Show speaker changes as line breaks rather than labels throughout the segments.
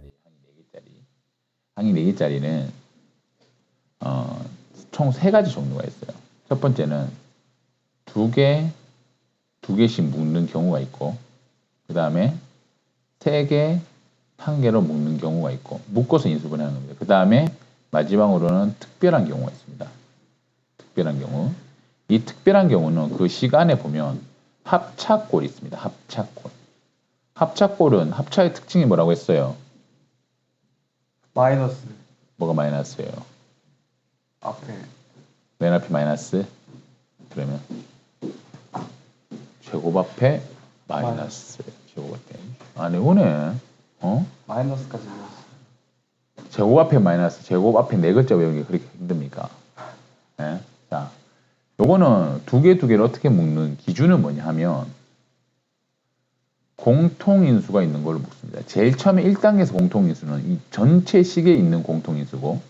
4개짜리, 항이 4개짜리는 총 3가지 종류가 있어요. 첫 번째는 두 개씩 묶는 경우가 있고, 그 다음에 3개, 1개로 묶는 경우가 있고, 묶어서 인수분해하는 겁니다. 그 다음에 마지막으로는 특별한 경우가 있습니다. 특별한 경우. 이 특별한 경우는 그 시간에 보면 합차꼴이 있습니다. 합차꼴. 합차꼴은 합차의 특징이 뭐라고 했어요?
마이너스.
뭐가 마이너스예요?
앞에.
맨 앞에 마이너스? 그러면 제곱 앞에 마이너스. 제곱 앞에. 아니, 오네.
마이너스까지 외웠어.
제곱 앞에 마이너스, 제곱 앞에 4글자 외우는 게 그렇게 힘듭니까? 네? 자, 요거는 두 개를 어떻게 묶는 기준은 뭐냐 하면 공통인수가 있는 걸로 묶습니다. 제일 처음에 1단계에서 공통인수는 이 전체 식에 있는 공통인수고,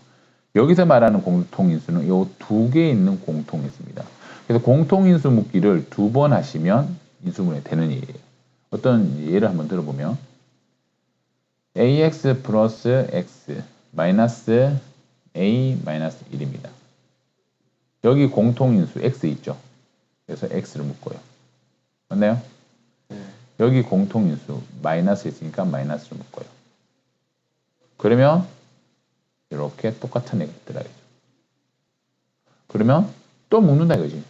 여기서 말하는 공통인수는 요 2개에 있는 공통인수입니다. 그래서 공통인수 묶기를 2번 하시면 인수분해 되는 일이에요. 어떤 예를 한번 들어보면 ax 플러스 x 마이너스 a 마이너스 1입니다. 여기 공통인수 x 있죠? 그래서 x를 묶어요. 맞나요?
네.
여기 공통인수 마이너스 있으니까 마이너스를 묶어요. 그러면 이렇게 똑같은 애가 있더라고요. 그러면 또 묶는다 이거지.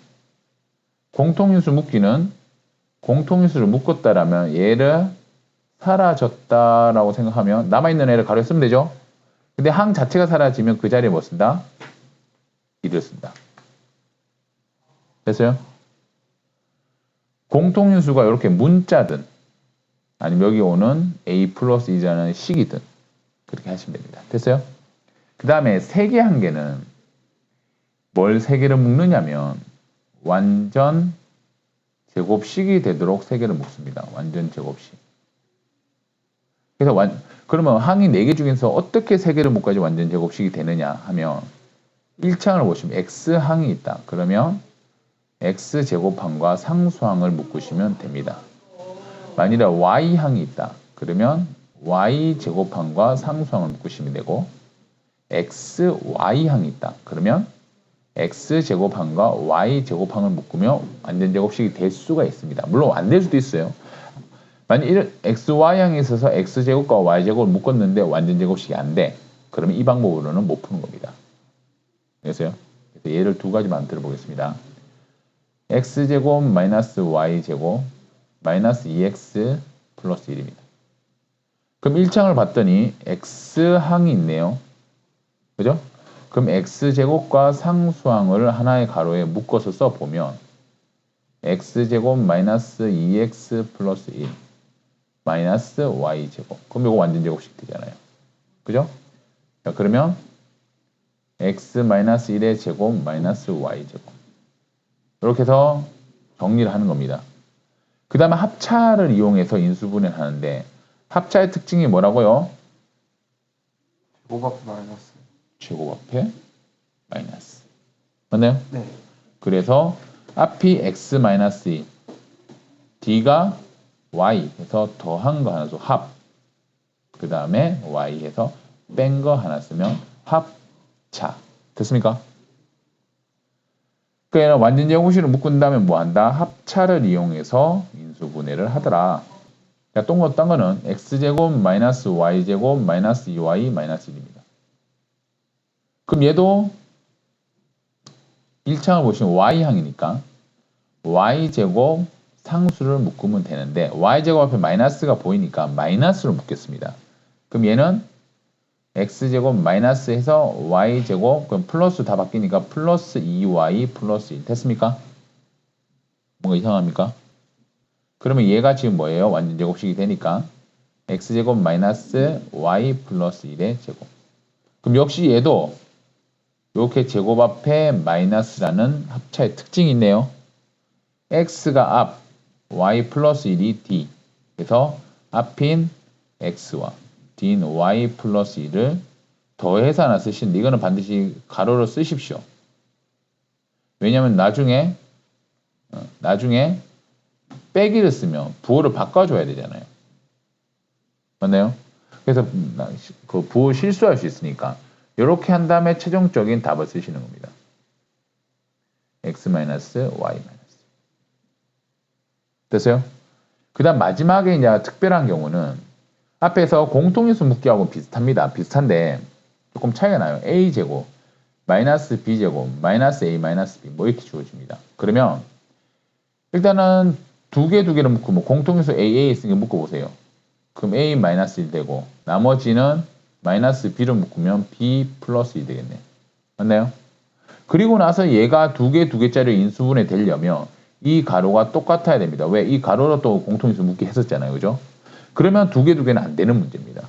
공통인수 묶기는 공통인수를 묶었다라면 얘를 사라졌다라고 생각하면 남아있는 애를 가로 쓰면 되죠. 근데 항 자체가 사라지면 그 자리에 뭐 쓴다? 1을 쓴다. 됐어요? 공통인수가 이렇게 문자든 아니면 여기 오는 a 플러스 2자는 식이든 그렇게 하시면 됩니다. 됐어요? 그 다음에 세개 한계는 뭘 3개를 묶느냐면 완전 제곱식이 되도록 3개를 묶습니다. 완전 제곱식. 그래서 그러면 항이 4개 중에서 어떻게 3개를 묶어야지 완전 제곱식이 되느냐 하면 1창을 보시면 x항이 있다. 그러면 x제곱항과 상수항을 묶으시면 됩니다. 만일에 y항이 있다. 그러면 y제곱항과 상수항을 묶으시면 되고, xy항이 있다. 그러면 x제곱항과 y제곱항을 묶으면 완전 제곱식이 될 수가 있습니다. 물론 안 될 수도 있어요. 만약 xy항에 있어서 x제곱과 y제곱을 묶었는데 완전 제곱식이 안 돼. 그러면 이 방법으로는 못 푸는 겁니다. 그래서요. 그래서 예를 2가지만 들어보겠습니다. x제곱 마이너스 y제곱 마이너스 2x 플러스 1입니다. 그럼 1창을 봤더니 x항이 있네요. 그죠? 그럼 x제곱과 상수항을 하나의 가로에 묶어서 써보면 x제곱 마이너스 2x 플러스 1 마이너스 y제곱. 그럼 이거 완전 제곱식 되잖아요. 그죠? 자, 그러면 x 마이너스 1의 제곱 마이너스 y제곱. 이렇게 해서 정리를 하는 겁니다. 그 다음에 합차를 이용해서 인수분해를 하는데 합차의 특징이 뭐라고요?
제곱 앞에 마이너스.
제곱 앞에 마이너스. 맞나요?
네.
그래서 앞이 x 마이너스 2, d가 y 해서 더한 거 하나 써 합. 그 다음에 y 해서 뺀 거 하나 쓰면 합차. 됐습니까? 그러니까 완전 제곱식을 묶은 다음에 뭐 한다? 합차를 이용해서 인수분해를 하더라. 그러니까 딴 거는 x제곱 마이너스 y제곱 마이너스 2y 마이너스 1입니다. 그럼 얘도 1창을 보시면 y항이니까 y제곱 상수를 묶으면 되는데 y제곱 앞에 마이너스가 보이니까 마이너스로 묶겠습니다. 그럼 얘는 x제곱 마이너스 해서 y제곱 그럼 플러스 다 바뀌니까 플러스 2y 플러스 1 됐습니까? 뭔가 이상합니까? 그러면 얘가 지금 뭐예요? 완전 제곱식이 되니까 x제곱 마이너스 y 플러스 1의 제곱. 그럼 역시 얘도 이렇게 제곱 앞에 마이너스라는 합차의 특징이 있네요. x가 앞, y 플러스 1이 d. 그래서 앞인 x와 d인 y 플러스 1을 더해서 하나 쓰시는데 이거는 반드시 가로로 쓰십시오. 왜냐면 나중에 빼기를 쓰면 부호를 바꿔줘야 되잖아요. 맞나요? 그래서 그 부호 실수할 수 있으니까 이렇게 한 다음에 최종적인 답을 쓰시는 겁니다. x-y-. 됐어요? 그 다음 마지막에 이제 특별한 경우는 앞에서 공통인수 묻기하고 비슷합니다. 비슷한데 조금 차이가 나요. a제곱, 마이너스 b제곱, 마이너스 a, 마이너스 b 뭐 이렇게 주어집니다. 그러면 일단은 두 개를 묶고 뭐 공통인수 a 있으니까 묶어보세요. 그럼 a 마이너스 1 되고 나머지는 마이너스 b를 묶으면 b 플러스 2 되겠네요. 맞나요? 그리고 나서 얘가 두 개짜리 인수분해 되려면 이 가로가 똑같아야 됩니다. 왜? 이 가로로 또 공통인수 묶기 했었잖아요. 그죠? 그러면 두 개는 안 되는 문제입니다.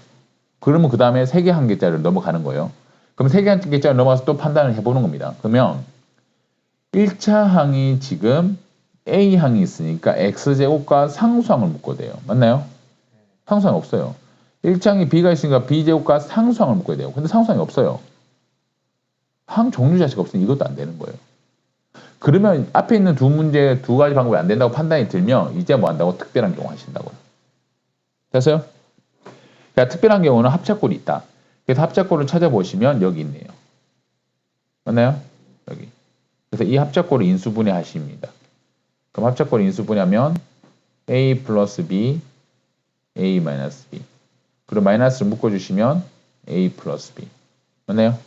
그러면 그 다음에 3개 1개짜리를 넘어가는 거예요. 그럼 3개 1개짜리 넘어가서 또 판단을 해보는 겁니다. 그러면 1차 항이 지금 A항이 있으니까 X제곱과 상수항을 묶어야 돼요. 맞나요? 상수항이 없어요. 1차항이 B가 있으니까 B제곱과 상수항을 묶어야 돼요. 근데 상수항이 없어요. 항 종류 자체가 없으니 이것도 안 되는 거예요. 그러면 앞에 있는 두 문제 두 가지 방법이 안 된다고 판단이 들면 이제 뭐 한다고? 특별한 경우 하신다고요. 됐어요? 그러니까 특별한 경우는 합작골이 있다. 그래서 합작골을 찾아보시면 여기 있네요. 맞나요? 여기. 그래서 이 합작골을 인수분해 하십니다. 그럼 합작골을 인수분해하면 a 플러스 b, a 마이너스 b. 그리고 마이너스를 묶어주시면 a 플러스 b. 맞나요?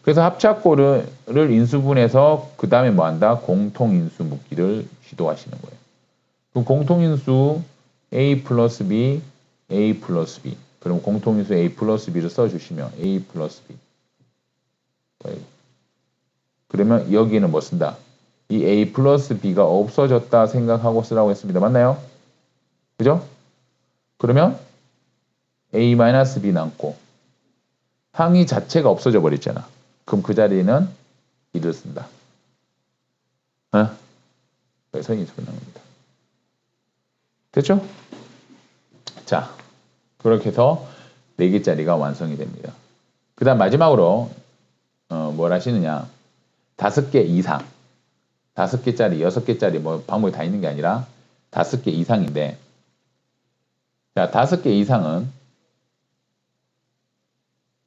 그래서 합작골을 인수분해서 그 다음에 뭐 한다? 공통인수 묶기를 시도하시는 거예요. 그럼 공통인수 a 플러스 b, a 플러스 b. 그럼 공통인수 a 플러스 b를 써주시면 a 플러스 b. 그러면 여기는 뭐 쓴다? 이 a 플러스 b가 없어졌다 생각하고 쓰라고 했습니다. 맞나요? 그죠? 그러면 a 마이너스 b 남고 항이 자체가 없어져 버렸잖아. 그럼 그 자리에는 2를 쓴다. 그래서 인수분해 합니다. 됐죠? 자, 그렇게 해서 4개짜리가 완성이 됩니다. 그 다음 마지막으로 뭘 하시느냐? 5개 이상. 5개짜리, 6개짜리 뭐 방법이 다 있는 게 아니라 5개 이상인데 자, 5개 이상은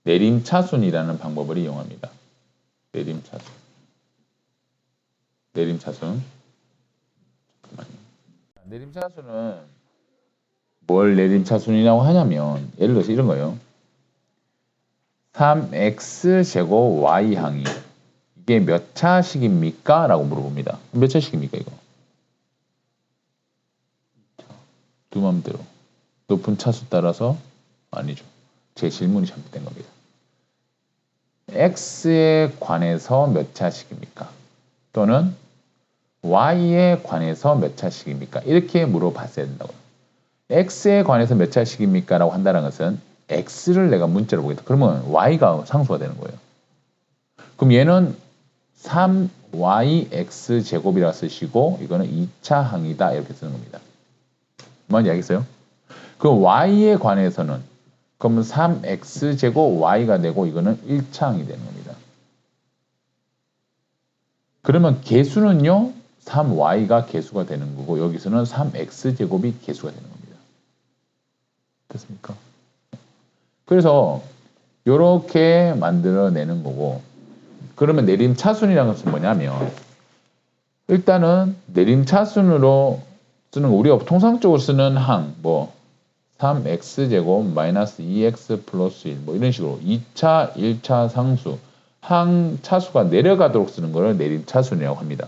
내림차순이라는 방법을 이용합니다. 내림차순. 잠깐만요. 내림차순은 뭘 내림차순이라고 하냐면 예를 들어서 이런 거예요. 3x제곱 y항이 이게 몇 차식입니까? 라고 물어봅니다. 몇 차식입니까 이거? 두 맘대로. 높은 차수 따라서 아니죠. 제 질문이 잘못된 겁니다. x에 관해서 몇 차식입니까? 또는 y에 관해서 몇 차식입니까? 이렇게 물어봤어야 된다고요. x에 관해서 몇 차식입니까? 라고 한다는 것은 x를 내가 문자로 보겠다. 그러면 y가 상수가 되는 거예요. 그럼 얘는 3yx 제곱이라 쓰시고 이거는 2차 항이다 이렇게 쓰는 겁니다. 뭔지 알겠어요? 그럼 y에 관해서는 그러면 3x 제곱 y가 되고 이거는 1차 항이 되는 겁니다. 그러면 개수는요 3y가 개수가 되는 거고 여기서는 3x 제곱이 개수가 되는 겁니다. 됐습니까? 그래서 이렇게 만들어내는 거고 그러면 내림차순이라는 것은 뭐냐면 일단은 내림차순으로 쓰는 거 우리가 통상적으로 쓰는 항 뭐 3x제곱 마이너스 2x 플러스 1 뭐 이런 식으로 2차, 1차 상수 항 차수가 내려가도록 쓰는 것을 내림차순이라고 합니다.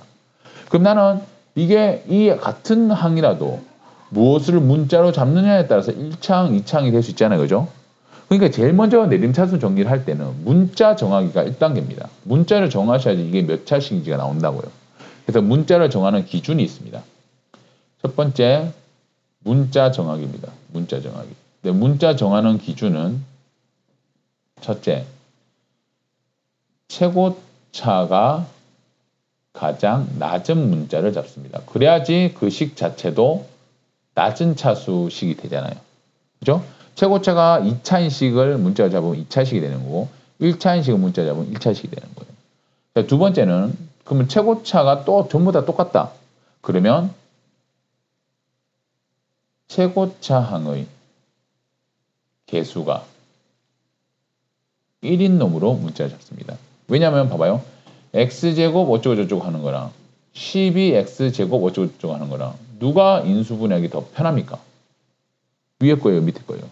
그럼 나는 이게 이 같은 항이라도 무엇을 문자로 잡느냐에 따라서 1차항, 2차항이 될 수 있잖아요. 그죠? 그러니까 제일 먼저 내림차순 정리를 할 때는 문자 정하기가 1단계입니다. 문자를 정하셔야지 이게 몇 차식인지가 나온다고요. 그래서 문자를 정하는 기준이 있습니다. 첫 번째 문자 정하기입니다. 문자 정하기. 근데 문자 정하는 기준은 첫째 최고차가 가장 낮은 문자를 잡습니다. 그래야지 그 식 자체도 낮은 차수식이 되잖아요. 그죠? 최고차가 2차인 식을 문자로 잡으면 2차식이 되는 거고 1차인 식을 문자로 잡으면 1차식이 되는 거예요. 자, 두 번째는 그러면 최고차가 또 전부 다 똑같다. 그러면 최고차항의 개수가 1인 놈으로 문자를 잡습니다. 왜냐하면 봐봐요. x제곱 어쩌고 저쩌고 하는 거랑 12x제곱 어쩌고 저쩌고 하는 거랑 누가 인수분해하기 더 편합니까? 위에 거예요, 밑에 거예요?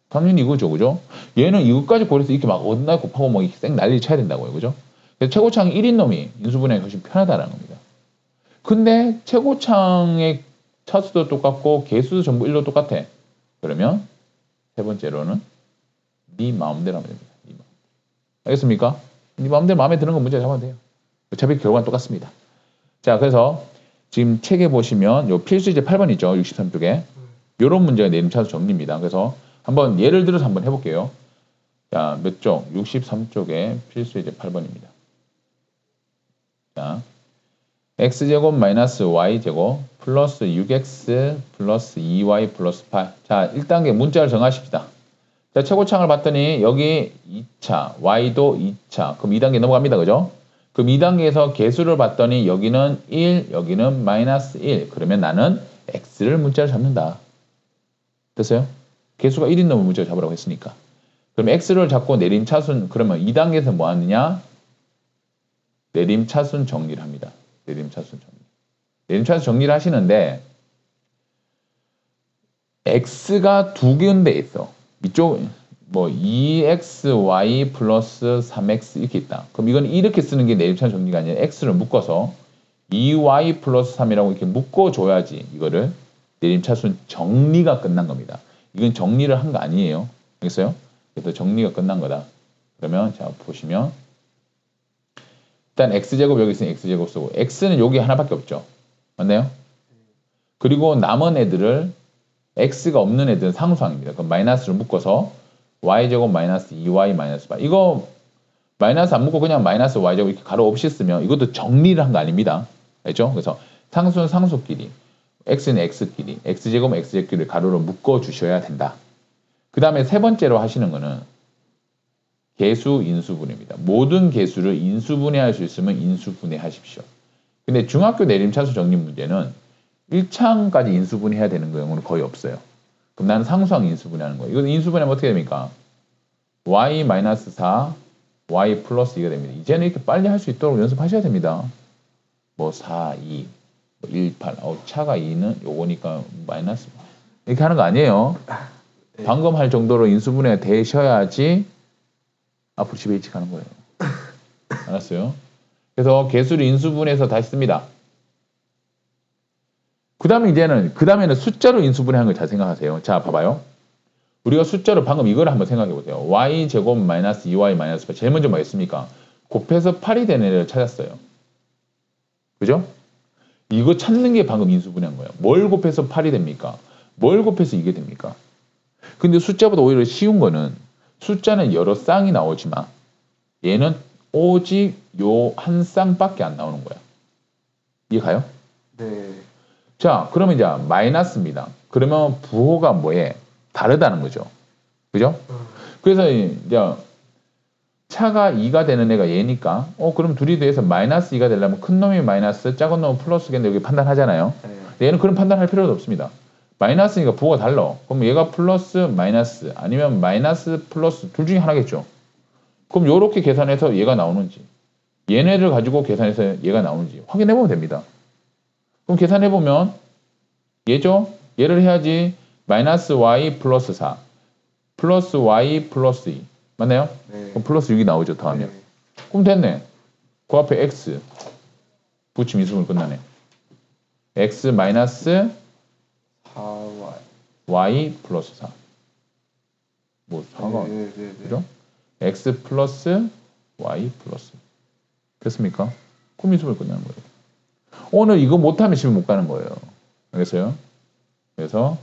당연히 이거죠, 그죠? 얘는 이것까지 고려해서 이렇게 막 어디나 곱하고 뭐 이렇게 쌩 난리 쳐야 된다고요, 그죠? 그래서 최고창 1인 놈이 인수분해하기 훨씬 편하다는 겁니다. 근데 최고창의 차수도 똑같고 개수도 전부 1로 똑같아. 그러면 세 번째로는 네 마음대로 하면 됩니다. 네 마음대로. 알겠습니까? 네 마음대로 마음에 드는 거 문제 잡아도 돼요. 어차피 결과는 똑같습니다. 자, 그래서 지금 책에 보시면 요 필수제 8번이죠. 63쪽에. 요런 문제가 내림차수 정리입니다. 그래서 한번 예를 들어서 한번 해볼게요. 자, 몇 쪽? 63쪽에 필수제 8번입니다. 자, x제곱 마이너스 y제곱 플러스 6x 플러스 2y 플러스 8. 자, 1단계 문자를 정하십시다. 자, 최고창을 봤더니 여기 2차, y도 2차. 그럼 2단계 넘어갑니다. 그죠? 그럼 2단계에서 개수를 봤더니 여기는 1, 여기는 마이너스 1. 그러면 나는 x를 문자를 잡는다. 됐어요? 개수가 1인 놈을 문자를 잡으라고 했으니까. 그럼 x를 잡고 내림차순, 그러면 2단계에서 뭐 하느냐? 내림차순 정리를 합니다. 내림차순 정리. 내림차순 정리를 하시는데 x가 두 개인데 있어. 이쪽 뭐 2xy 플러스 3x 이렇게 있다. 그럼 이건 이렇게 쓰는 게 내림차순 정리가 아니라 x를 묶어서 2y 플러스 3이라고 이렇게 묶어줘야지 이거를 내림차순 정리가 끝난 겁니다. 이건 정리를 한 거 아니에요. 알겠어요? 그래서 정리가 끝난 거다. 그러면 자 보시면 일단 x제곱 여기 있으니 x제곱 쓰고 x는 여기 하나밖에 없죠. 맞나요? 그리고 남은 애들을 x가 없는 애들은 상수항입니다. 그럼 마이너스를 묶어서 y제곱 마이너스 2y 마이너스 8. 이거 마이너스 안 묶고 그냥 마이너스 y제곱 이렇게 가로 없이 쓰면 이것도 정리를 한 거 아닙니다. 알죠? 그래서 상수는 상수끼리, x는 x끼리, x제곱 x제곱끼리 가로로 묶어 주셔야 된다. 그 다음에 세 번째로 하시는 거는 개수 인수분해입니다. 모든 개수를 인수분해할 수 있으면 인수분해하십시오. 근데 중학교 내림차수 정리 문제는 1차항까지 인수분해해야 되는 경우는 거의 없어요. 그럼 나는 상수항 인수분해하는 거예요. 이거 인수분해하면 어떻게 됩니까? y-4, y 플러스 2가 됩니다. 이제는 이렇게 빨리 할 수 있도록 연습하셔야 됩니다. 뭐 4, 2, 1, 8. 차가 2는 요거니까 마이너스. 이렇게 하는 거 아니에요. 방금 할 정도로 인수분해가 되셔야지 앞으로 집에 일찍 가는 거예요. 알았어요? 그래서 개수를 인수분해해서 다시 씁니다. 그 다음에는 숫자로 인수분해하는 걸 잘 생각하세요. 자, 봐봐요. 우리가 숫자로 방금 이걸 한번 생각해 보세요. y제곱 마이너스 2y 마이너스 8. 제일 먼저 뭐 했습니까? 곱해서 8이 되는 애를 찾았어요. 그죠? 이거 찾는 게 방금 인수분해한 거예요. 뭘 곱해서 8이 됩니까? 뭘 곱해서 이게 됩니까? 근데 숫자보다 오히려 쉬운 거는 숫자는 여러 쌍이 나오지만 얘는 오직 요 한 쌍밖에 안 나오는 거야. 이해 가요?
네.
자, 그러면 이제 마이너스입니다. 그러면 부호가 뭐에? 다르다는 거죠. 그죠? 그래서 이제 차가 2가 되는 애가 얘니까 그럼 둘이 더해서 마이너스 2가 되려면 큰 놈이 마이너스, 작은 놈은 플러스겠는데 여기 판단하잖아요.
네.
얘는 그런 판단할 필요도 없습니다. 마이너스니까 부호가 달라. 그럼 얘가 플러스 마이너스 아니면 마이너스 플러스 둘 중에 하나겠죠. 그럼 요렇게 계산해서 얘가 나오는지 얘네를 가지고 계산해서 얘가 나오는지 확인해보면 됩니다. 그럼 계산해보면 얘죠? 얘를 해야지 마이너스 y 플러스 4 플러스 y 플러스 2 맞나요?
네.
그럼 플러스 6이 나오죠. 더하면.
네.
그럼 됐네. 그 앞에 x 붙이면 인수분해 끝나네. x 마이너스
4y.
y 플러스 4. 뭐 4가
네.
그죠? x 플러스 y 플러스. 됐습니까? 그럼 인수분해 끝나는 거예요. 오늘 이거 못하면 집에 못 가는 거예요. 알겠어요? 그래서